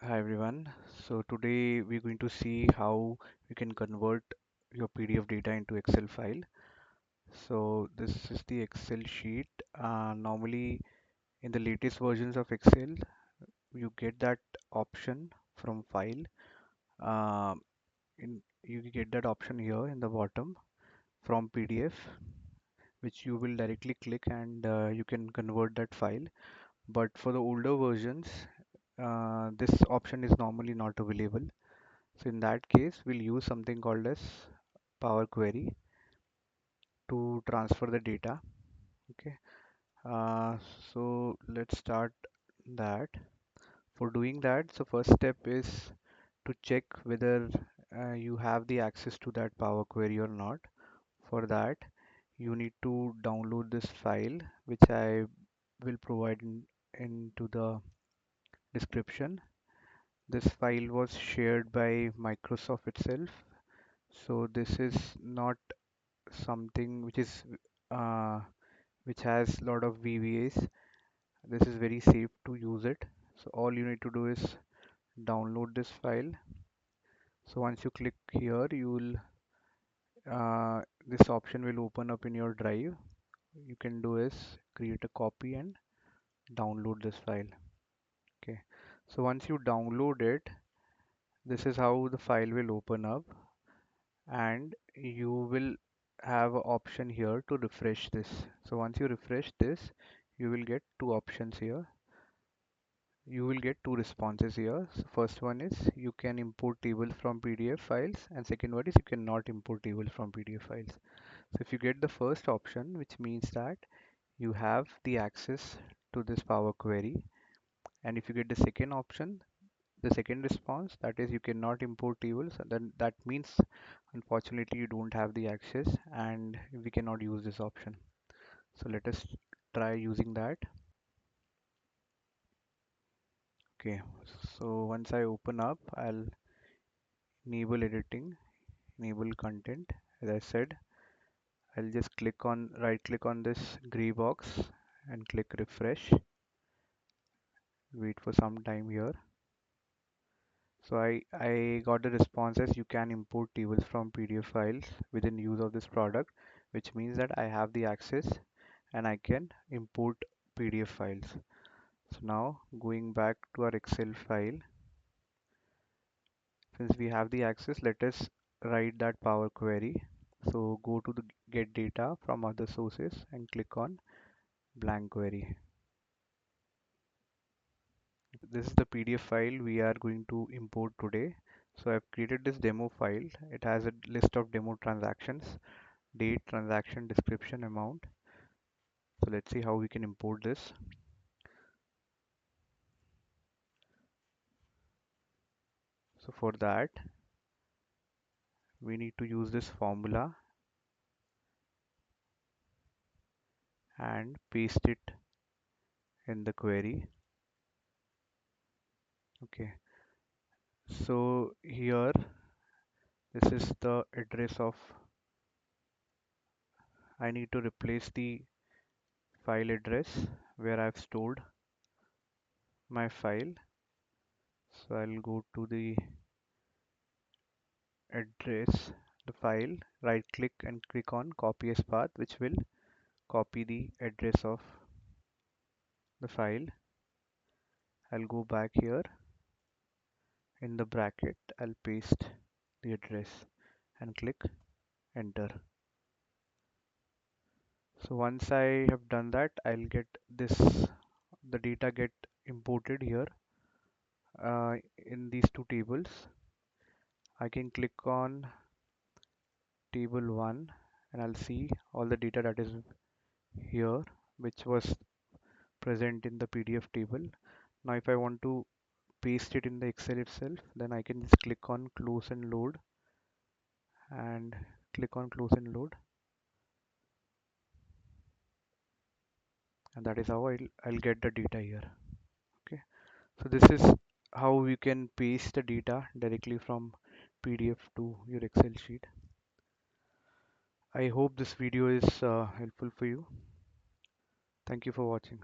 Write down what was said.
Hi everyone. So today we're going to see how you can convert your PDF data into Excel file. So this is the Excel sheet. Normally in the latest versions of Excel, you get that option from file. You get that option here in the bottom from PDF, which you will directly click and you can convert that file. But for the older versions, this option is normally not available. So in that case, we'll use something called as Power Query to transfer the data. Okay. Uh, so let's start that. For doing that, the first step is to check whether you have the access to that Power Query or not. For that, you need to download this file, which I will provide into the description. This file was shared by Microsoft itself. So this is not something uh, which has a lot of VBAs. This is very safe to use it. So all you need to do is download this file. So once you click here, this option will open up in your drive. You can do is create a copy and download this file. Okay. So once you download it, this is how the file will open up, and you will have an option here to refresh this. So once you refresh this, you will get two options here. You will get two responses here. So first one is you can import tables from PDF files, and second one is you cannot import tables from PDF files. So if you get the first option, which means that you have the access to this Power Query, and if you get the second option, the second response, that is you cannot import tables, then that means unfortunately you don't have the access and we cannot use this option. So let us try using that. Okay, so once I open up, I'll enable editing, enable content. As I said, I'll just right click on this gray box and click refresh. Wait for some time here. So I got the responses. You can import tables from PDF files within use of this product, which means that I have the access and I can import PDF files. So now going back to our Excel file, since we have the access, let us write that Power Query. So go to the get data from other sources and click on blank query. This is the PDF file we are going to import today. So I've created this demo file. It has a list of demo transactions, date, transaction, description, amount. So let's see how we can import this. So for that, we need to use this formula and paste it in the query. Okay. So here, this is the address of, I need to replace the file address where I've stored my file. So I'll go to the address, the file, right click and click on copy as path, which will copy the address of the file. I'll go back here in the bracket, I'll paste the address and click enter. So once I have done that, I'll get this, the data get imported here in these two tables. I can click on table 1 and I'll see all the data that is here, which was present in the PDF table. Now if I want to paste it in the Excel itself, then I can just click on close and load and click on close and load, and that is how I'll get the data here. Okay, so this is how you can paste the data directly from PDF to your Excel sheet. I hope this video is helpful for you. Thank you for watching.